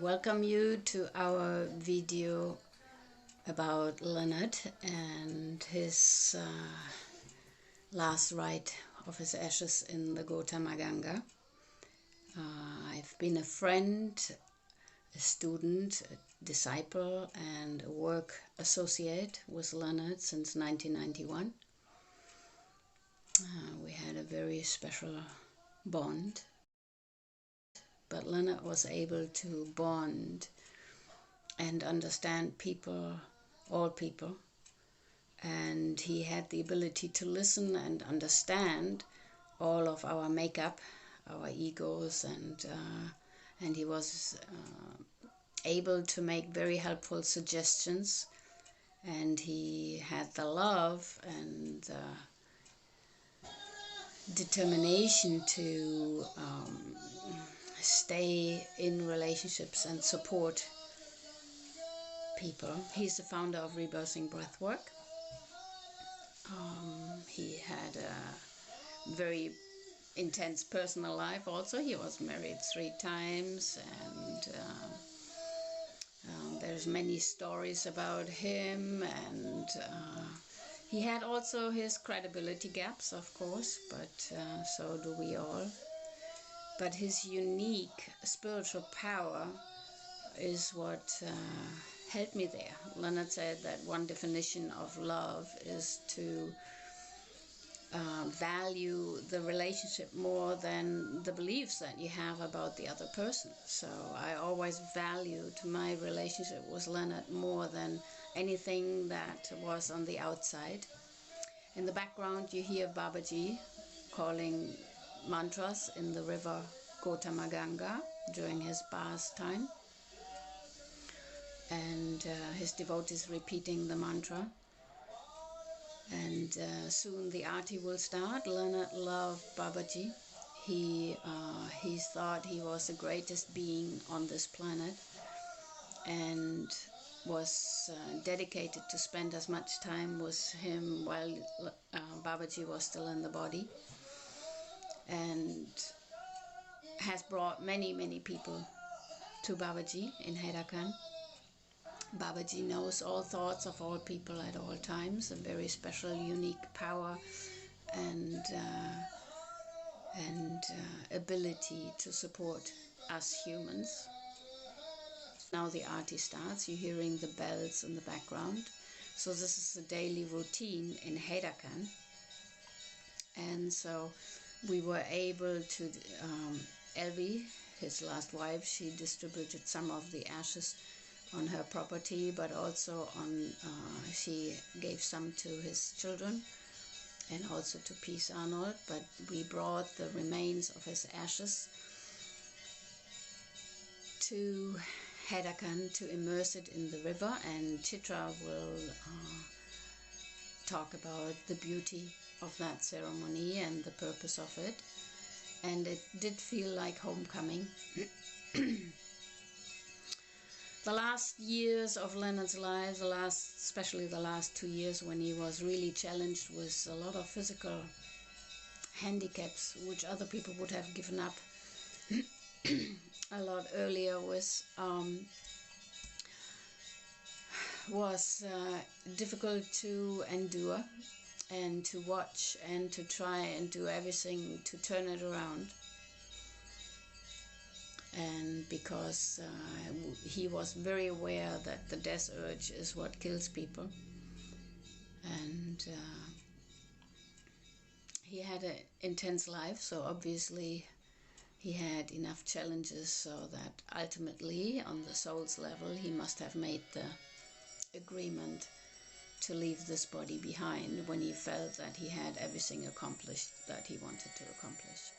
welcome you to our video about Leonard and his last rite of his ashes in the Gautama Ganga. I've been a friend, a student, a disciple and a work associate with Leonard since 1991. We had a very special bond. But Leonard was able to bond and understand people, all people, and he had the ability to listen and understand all of our makeup, our egos, and he was able to make very helpful suggestions, and he had the love and determination to stay in relationships and support people. He's the founder of Rebirthing Breathwork. He had a very intense personal life also. He was married 3 times, and there's many stories about him, and he had also his credibility gaps, of course, but so do we all. But his unique spiritual power is what helped me there. Leonard said that one definition of love is to value the relationship more than the beliefs that you have about the other person. So I always valued my relationship with Leonard more than anything that was on the outside. In the background you hear Babaji calling mantras in the river Gautama Ganga during his bath time, and his devotees repeating the mantra, and soon the arti will start. Leonard loved Babaji. He thought he was the greatest being on this planet and was dedicated to spend as much time with him while Babaji was still in the body, and has brought many people to Babaji in Herakhan. Babaji knows all thoughts of all people at all times, a very special, unique power and ability to support us humans. Now the arti starts. You're hearing the bells in the background. So this is the daily routine in Herakhan. And so we were able to, Elvi, his last wife, she distributed some of the ashes on her property, but also on, she gave some to his children and also to Peace Arnold. But we brought the remains of his ashes to Herakhan to immerse it in the river, and Chitra will talk about the beauty of that ceremony and the purpose of it. And it did feel like homecoming. The last years of Leonard's life, especially the last 2 years when he was really challenged with a lot of physical handicaps, which other people would have given up a lot earlier, was difficult to endure and to watch and to try and do everything to turn it around. And because he was very aware that the death urge is what kills people, and he had an intense life, so obviously he had enough challenges so that ultimately on the soul's level he must have made the agreement to leave this body behind when he felt that he had everything accomplished that he wanted to accomplish.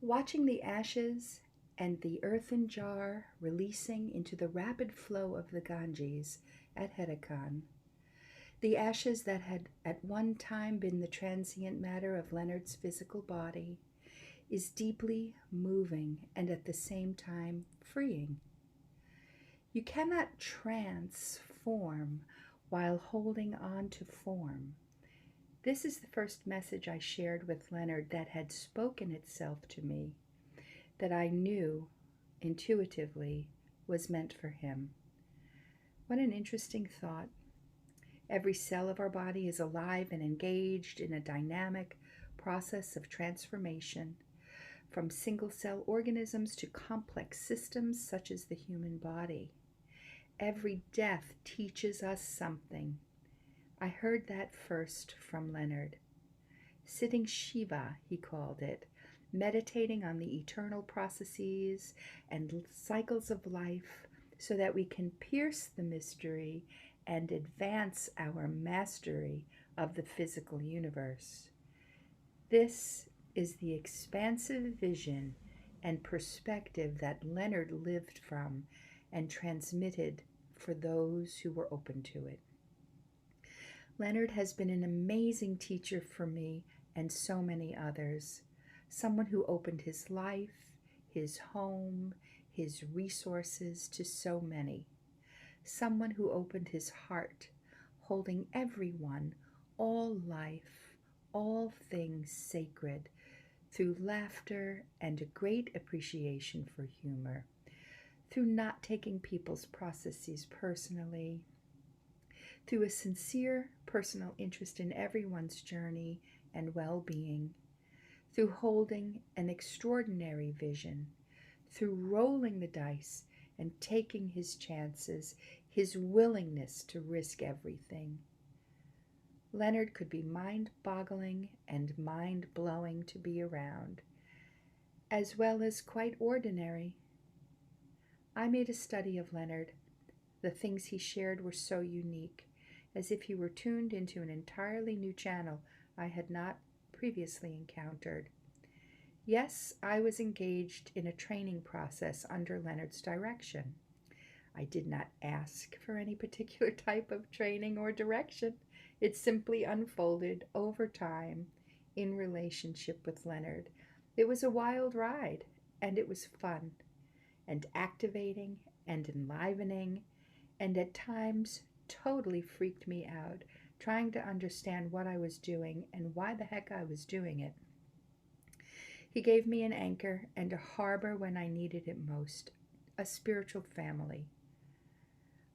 Watching the ashes and the earthen jar releasing into the rapid flow of the Ganges at Herakhan, the ashes that had at one time been the transient matter of Leonard's physical body, is deeply moving and at the same time freeing. You cannot transform while holding on to form. This is the first message I shared with Leonard that had spoken itself to me. that I knew intuitively was meant for him. What an interesting thought. Every cell of our body is alive and engaged in a dynamic process of transformation, from single-cell organisms to complex systems such as the human body. Every death teaches us something. I heard that first from Leonard. Sitting Shiva, he called it, meditating on the eternal processes and cycles of life so that we can pierce the mystery and advance our mastery of the physical universe. This is the expansive vision and perspective that Leonard lived from and transmitted for those who were open to it. Leonard has been an amazing teacher for me and so many others, someone who opened his life, his home, his resources to so many, someone who opened his heart, holding everyone, all life, all things sacred, through laughter and a great appreciation for humor, through not taking people's processes personally, through a sincere personal interest in everyone's journey and well-being, through holding an extraordinary vision, through rolling the dice and taking his chances, his willingness to risk everything. Leonard could be mind-boggling and mind-blowing to be around, as well as quite ordinary. I made a study of Leonard. The things he shared were so unique, as if he were tuned into an entirely new channel I had not previously encountered. Yes, I was engaged in a training process under Leonard's direction. I did not ask for any particular type of training or direction. It simply unfolded over time in relationship with Leonard. It was a wild ride, and it was fun, and activating, and enlivening, and at times totally freaked me out, trying to understand what I was doing and why the heck I was doing it. He gave me an anchor and a harbor when I needed it most, a spiritual family.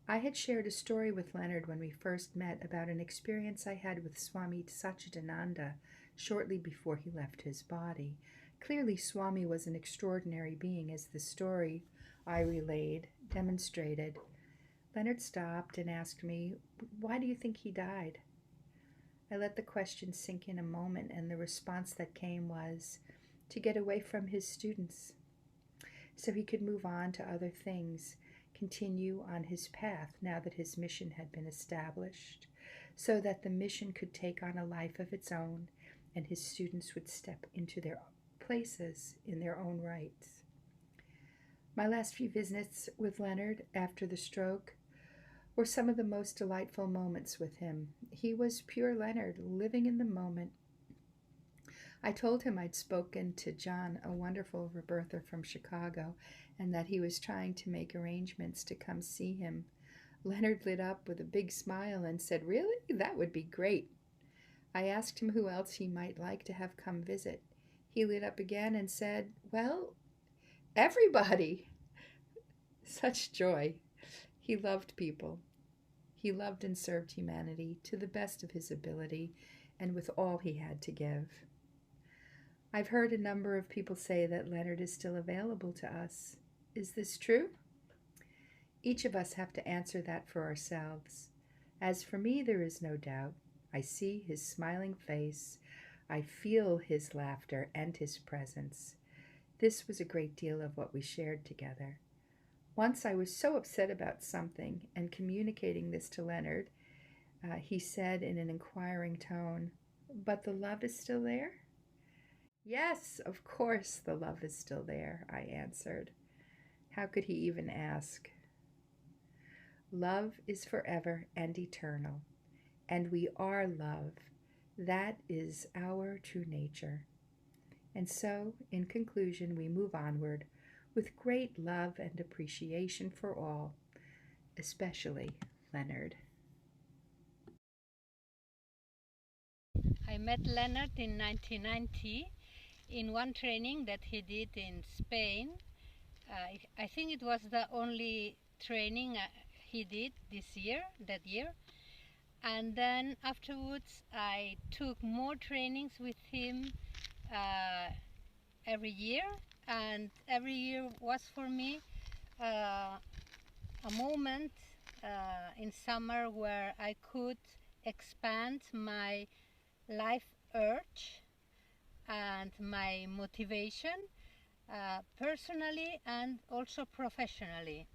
I had shared a story with Leonard when we first met about an experience I had with Swami Satchidananda shortly before he left his body. Clearly, Swami was an extraordinary being, as the story I relayed demonstrated. Leonard stopped and asked me, "Why do you think he died?" I let the question sink in a moment, and the response that came was to get away from his students so he could move on to other things, continue on his path now that his mission had been established, so that the mission could take on a life of its own and his students would step into their places in their own rights. My last few visits with Leonard after the stroke were some of the most delightful moments with him. He was pure Leonard, living in the moment. I told him I'd spoken to John, a wonderful rebirther from Chicago, and that he was trying to make arrangements to come see him. Leonard lit up with a big smile and said, "Really? That would be great." I asked him who else he might like to have come visit. He lit up again and said, "Well, everybody." Such joy. He loved people. He loved and served humanity to the best of his ability and with all he had to give. I've heard a number of people say that Leonard is still available to us. Is this true? Each of us have to answer that for ourselves. As for me, there is no doubt. I see his smiling face. I feel his laughter and his presence. This was a great deal of what we shared together. Once I was so upset about something, and communicating this to Leonard, he said in an inquiring tone, "But the love is still there?" "Yes, of course the love is still there," I answered. How could he even ask? Love is forever and eternal, and we are love. That is our true nature. And so, in conclusion, we move onward with great love and appreciation for all, especially Leonard. I met Leonard in 1990 in one training that he did in Spain. I think it was the only training he did that year. And then afterwards, I took more trainings with him every year. And every year was for me a moment in summer where I could expand my life urge and my motivation personally and also professionally.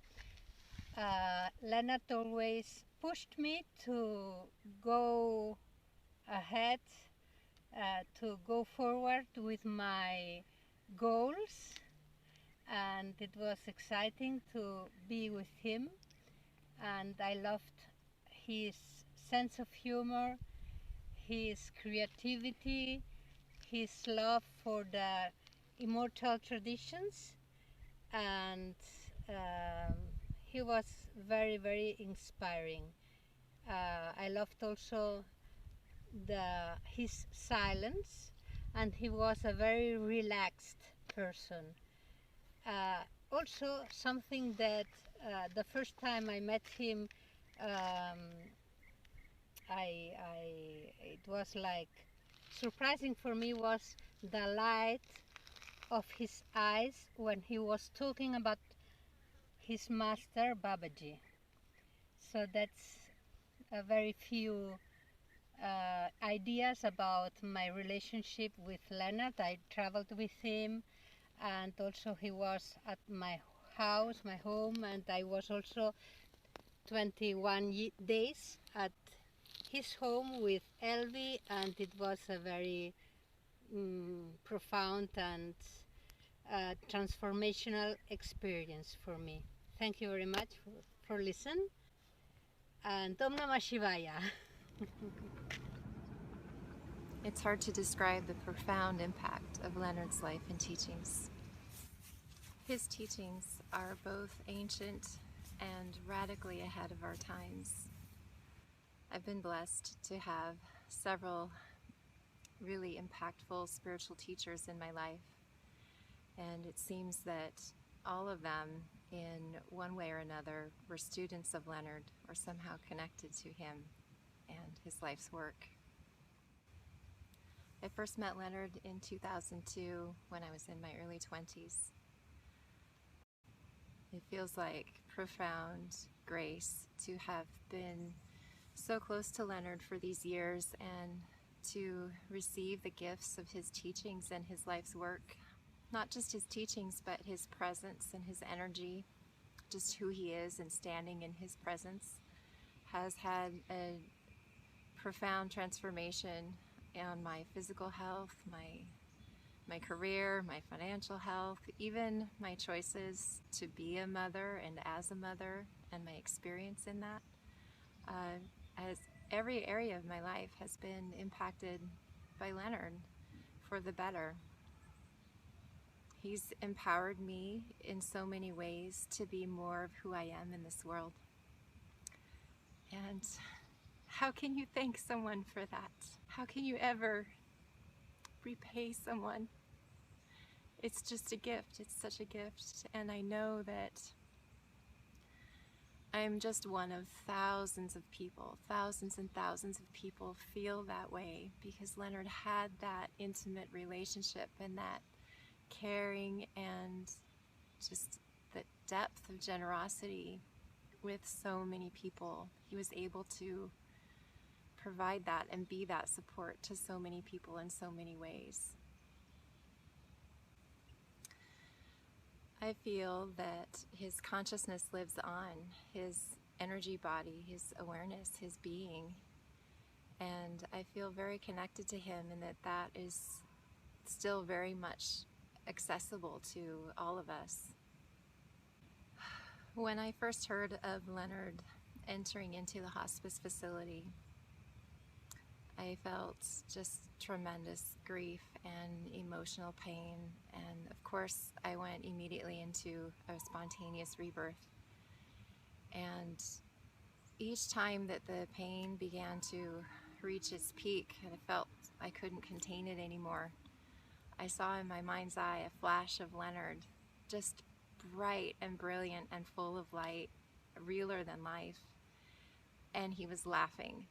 Leonard always pushed me to go ahead, to go forward with my goals, and it was exciting to be with him. And I loved his sense of humor, his creativity, his love for the immortal traditions, and he was very, very inspiring. I loved also his silence, and he was a very relaxed person. Also, something that the first time I met him, it was like surprising for me was the light of his eyes when he was talking about his master Babaji. So that's a very few ideas about my relationship with Leonard. I traveled with him, and also he was at my house, my home, and I was also 21 days at his home with Elvi, and it was a very profound and transformational experience for me. Thank you very much for listening, and Om Namah Shivaya. It's hard to describe the profound impact of Leonard's life and teachings. His teachings are both ancient and radically ahead of our times. I've been blessed to have several really impactful spiritual teachers in my life, and it seems that all of them, in one way or another, were students of Leonard or somehow connected to him and his life's work. I first met Leonard in 2002 when I was in my early 20s. It feels like profound grace to have been so close to Leonard for these years and to receive the gifts of his teachings and his life's work. Not just his teachings, but his presence and his energy, just who he is and standing in his presence, has had a profound transformation on my physical health, my career, my financial health, even my choices to be a mother and as a mother, and my experience in that. As every area of my life has been impacted by Leonard for the better. He's empowered me in so many ways to be more of who I am in this world. And how can you thank someone for that? How can you ever repay someone? It's just a gift. It's such a gift. And I know that I'm just one of thousands of people. Thousands and thousands of people feel that way because Leonard had that intimate relationship and that caring and just the depth of generosity with so many people. He was able to provide that and be that support to so many people in so many ways. I feel that his consciousness lives on, his energy body, his awareness, his being, and I feel very connected to him, and that is still very much accessible to all of us. When I first heard of Leonard entering into the hospice facility, I felt just tremendous grief and emotional pain, and of course I went immediately into a spontaneous rebirth. And each time that the pain began to reach its peak and I felt I couldn't contain it anymore, I saw in my mind's eye a flash of Leonard, just bright and brilliant and full of light, realer than life. And he was laughing.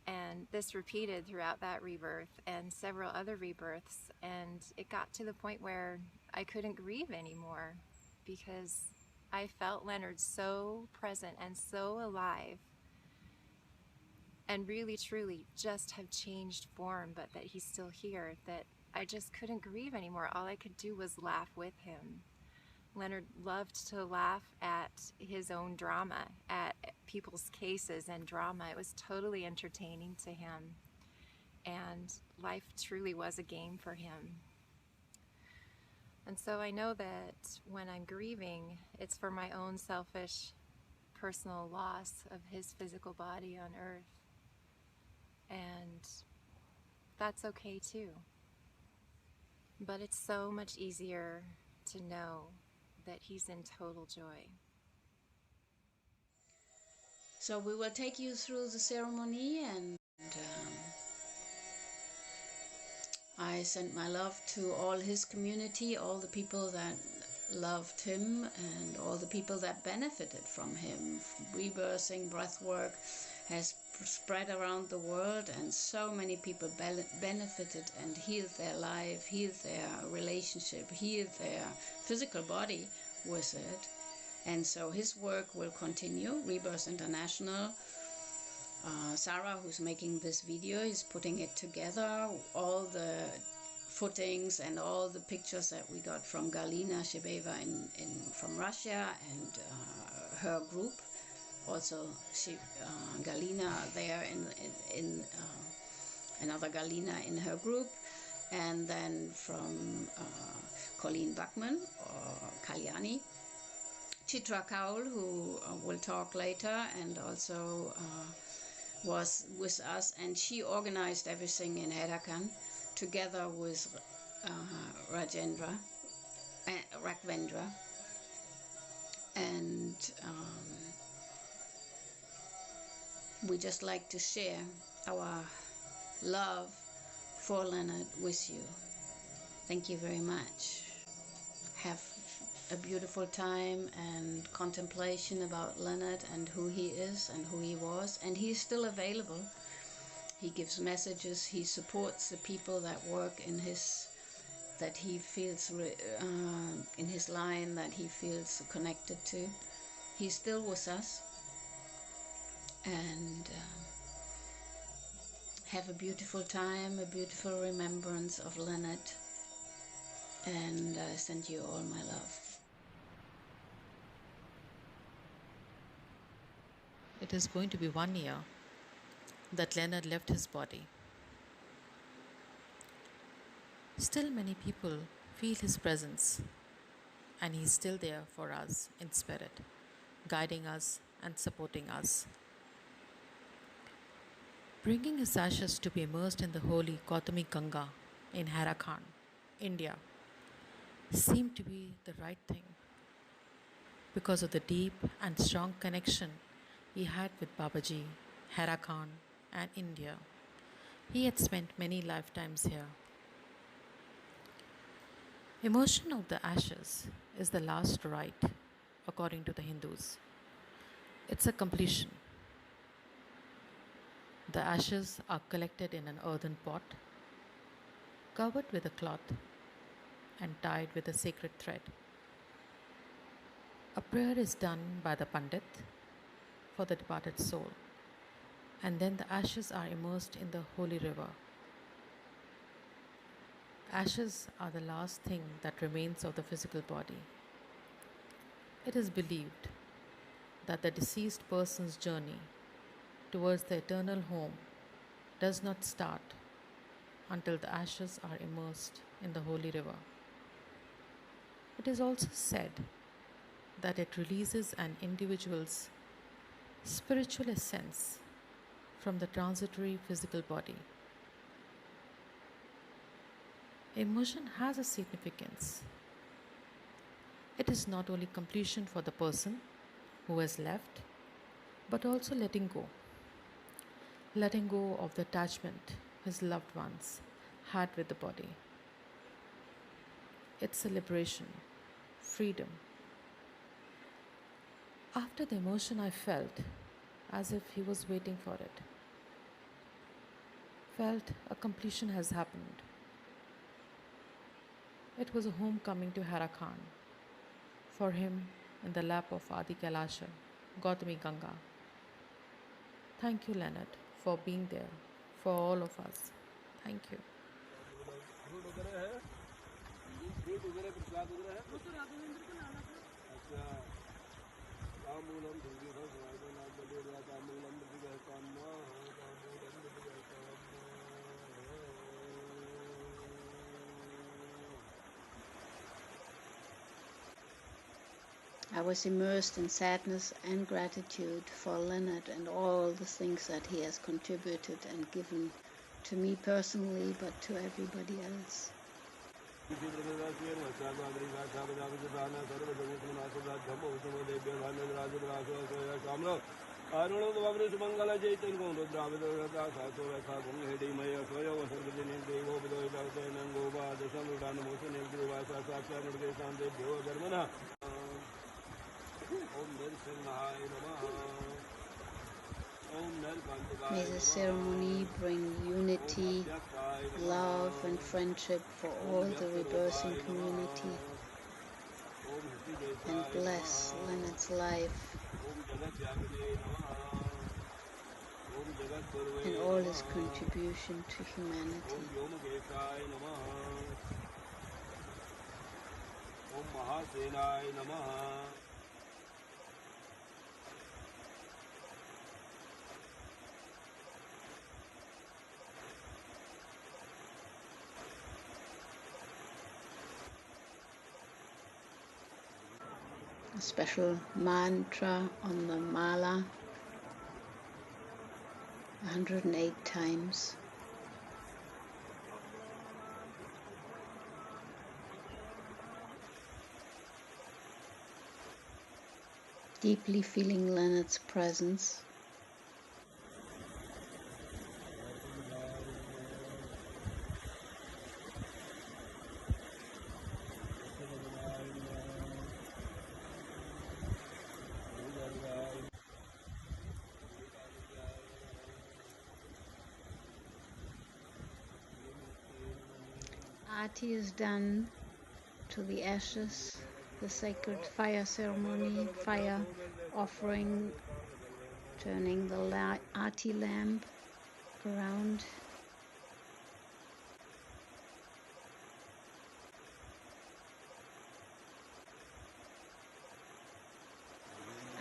And this repeated throughout that rebirth and several other rebirths. And it got to the point where I couldn't grieve anymore because I felt Leonard so present and so alive, and really truly just have changed form, but that he's still here, that I just couldn't grieve anymore. All I could do was laugh with him. Leonard loved to laugh at his own drama, at people's cases and drama. It was totally entertaining to him, and life truly was a game for him. And so I know that when I'm grieving, it's for my own selfish, personal loss of his physical body on earth. And that's okay too. But it's so much easier to know that he's in total joy. So we will take you through the ceremony, and I send my love to all his community, all the people that loved him and all the people that benefited from him. Rebirthing, breathwork has spread around the world, and so many people benefited and healed their life, healed their relationship, healed their physical body with it. And so his work will continue. Rebirth International, Sara, who's making this video, is putting it together. All the footings and all the pictures that we got from Galina Shebeva from Russia, and her group. Also, Galina there in another Galina in her group, and then from Colleen Buckman or Kalyani, Chitra Kaul, who will talk later, and also was with us, and she organized everything in Herakhan together with Raghvendra, and we just like to share our love for Leonard with you. Thank you very much. Have a beautiful time and contemplation about Leonard and who he is and who he was, and he's still available. He gives messages, he supports the people that work in his, that he feels in his line, that he feels connected to. He's still with us, and have a beautiful time, a beautiful remembrance of Leonard, and I send you all my love. It is going to be 1 year that Leonard left his body. Still, many people feel his presence, and he is still there for us in spirit, guiding us and supporting us. Bringing his ashes to be immersed in the holy Gautami Ganga in Herakhan, India, seemed to be the right thing because of the deep and strong connection he had with Babaji, Herakhan, and India. He had spent many lifetimes here. Immersion of the ashes is the last rite according to the Hindus. It's a completion. The ashes are collected in an earthen pot, covered with a cloth and tied with a sacred thread. A prayer is done by the Pandit for the departed soul, and then the ashes are immersed in the holy river. Ashes are the last thing that remains of the physical body. It is believed that the deceased person's journey towards the eternal home does not start until the ashes are immersed in the holy river. It is also said that it releases an individual's spiritual essence from the transitory physical body. Immersion has a significance. It is not only completion for the person who has left, but also letting go of the attachment his loved ones had with the body. It's a liberation, freedom. After the emotion, I felt as if he was waiting for it. Felt a completion has happened. It was a homecoming to Herakhan. For him, in the lap of Adi Kailasha, Gautami Ganga. Thank you, Leonard, for being there for all of us. Thank you. I was immersed in sadness and gratitude for Leonard and all the things that he has contributed and given to me personally, but to everybody else. May the ceremony bring unity, love and friendship for all the rebirthing community, and bless Leonard's life and all his contribution to humanity. A special mantra on the mala 108 times. Deeply feeling Leonard's presence. Arati is done to the ashes, the sacred fire ceremony, fire offering, turning the Arati lamp around.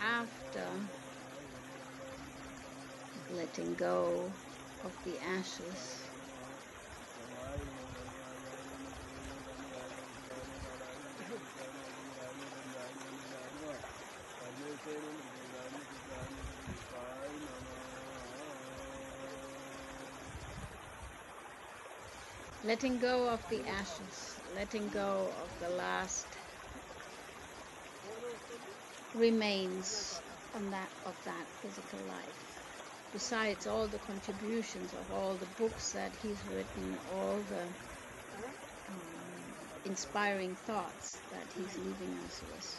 After letting go of the ashes, letting go of the ashes, letting go of the last remains of that physical life. Besides all the contributions of all the books that he's written, all the inspiring thoughts that he's leaving us with.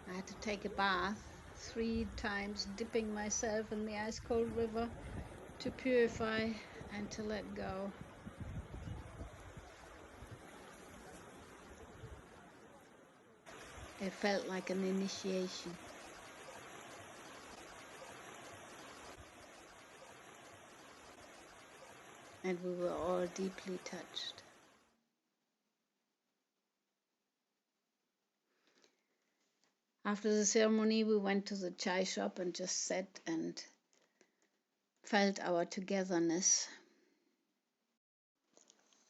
I had to take a bath 3 times, dipping myself in the ice cold river to purify and to let go. It felt like an initiation. And we were all deeply touched. After the ceremony, we went to the chai shop and just sat and felt our togetherness.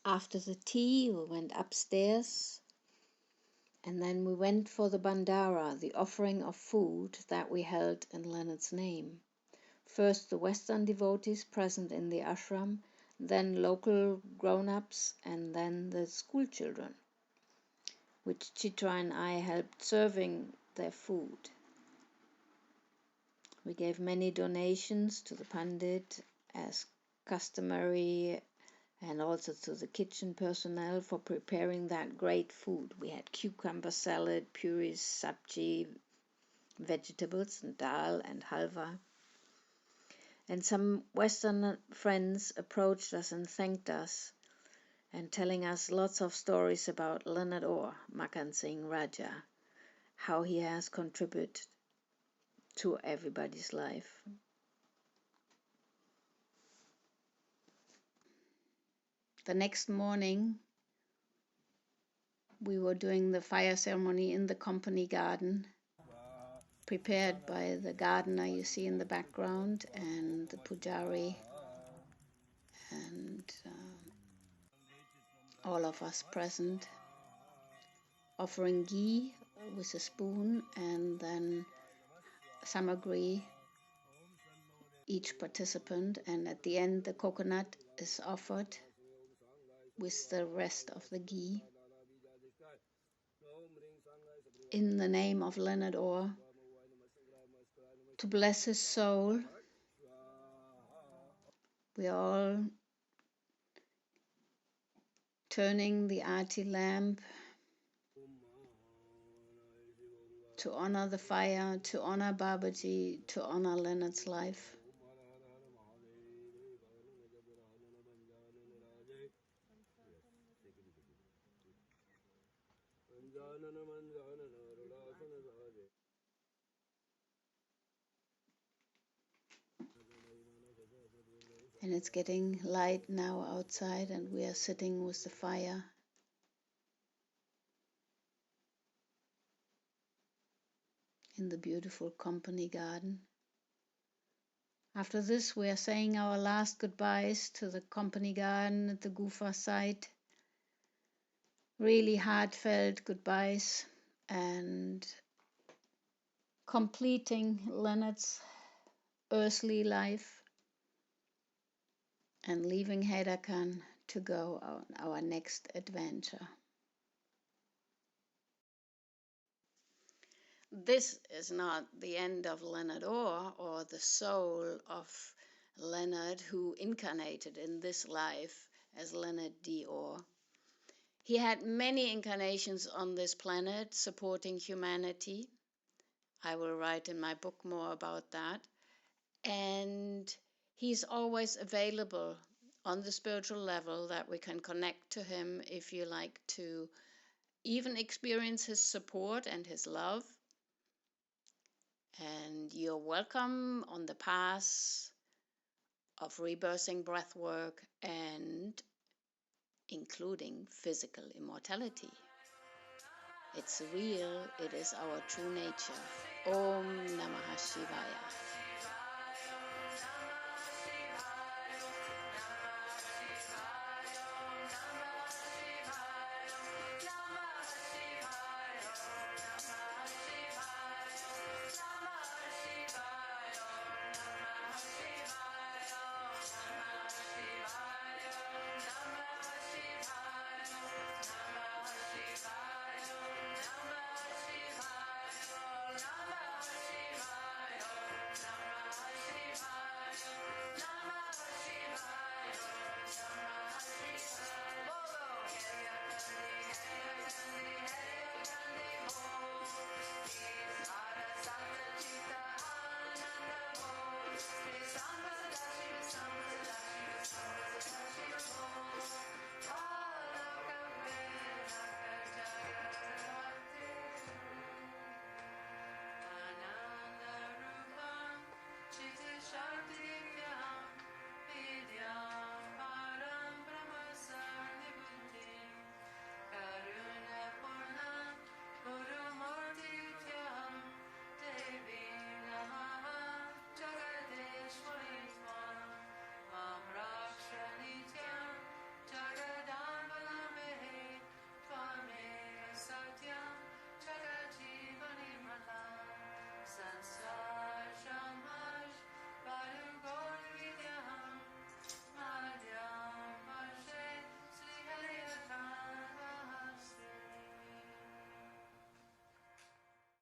After the tea, we went upstairs And then we went for the bandara, the offering of food that we held in Leonard's name. First the Western devotees present in the ashram, then local grown-ups, and then the school children, which Chitra and I helped serving their food. We gave many donations to the Pandit as customary, and also to the kitchen personnel for preparing that great food. We had cucumber salad, puris, sabji, vegetables, and dal and halva. And some Western friends approached us and thanked us, and telling us lots of stories about Leonard Orr, Makan Singh Raja, how he has contributed to everybody's life. The next morning, we were doing the fire ceremony in the company garden, prepared by the gardener you see in the background and the pujari and all of us present, offering ghee with a spoon and then samagri, each participant, and at the end the coconut is offered with the rest of the ghee. In the name of Leonard Orr, to bless his soul, we are all turning the arti lamp to honor the fire, to honor Babaji, to honor Leonard's life. And it's getting light now outside, and we are sitting with the fire. In the beautiful company garden. After this, we are saying our last goodbyes to the company garden at the Gufa site. Really heartfelt goodbyes, and completing Leonard's earthly life and leaving Herakhan to go on our next adventure. This is not the end of Leonard Orr or the soul of Leonard, who incarnated in this life as Leonard D. Orr. He had many incarnations on this planet supporting humanity. I will write in my book more about that. And he's always available on the spiritual level that we can connect to him if you like to even experience his support and his love. And you're welcome on the path of rebirthing breathwork and including physical immortality. It's real, it is our true nature. Om Namah Shivaya.